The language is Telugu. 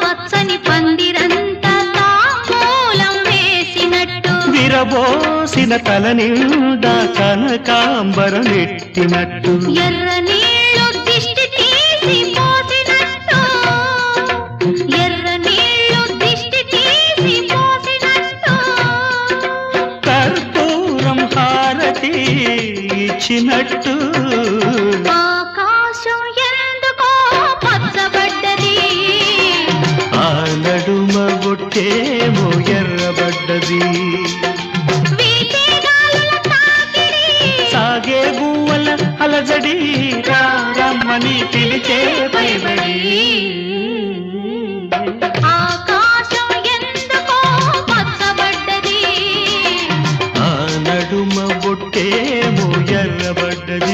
పచ్చని పందిరంతా తాంబూలం వేసినట్టు విరబోసిన తల నిండా కనకాంబరం ఎట్టినట్టు ఎర్ర నీళ్ళు దిష్టి తీసి పోసినట్టు ఎర్ర నీళ్ళు దిష్టి తీసి పోసినట్టు కర్పూరం హారతి ఇచ్చినట్టు ఆకాశం ఎందుకో పచ్చబడ్డది ఆ నడుమ బొట్టేమో ఎర్రబడ్డది సాగే గువ్వల అలజడి రమ్మని పిలిచే పైబడి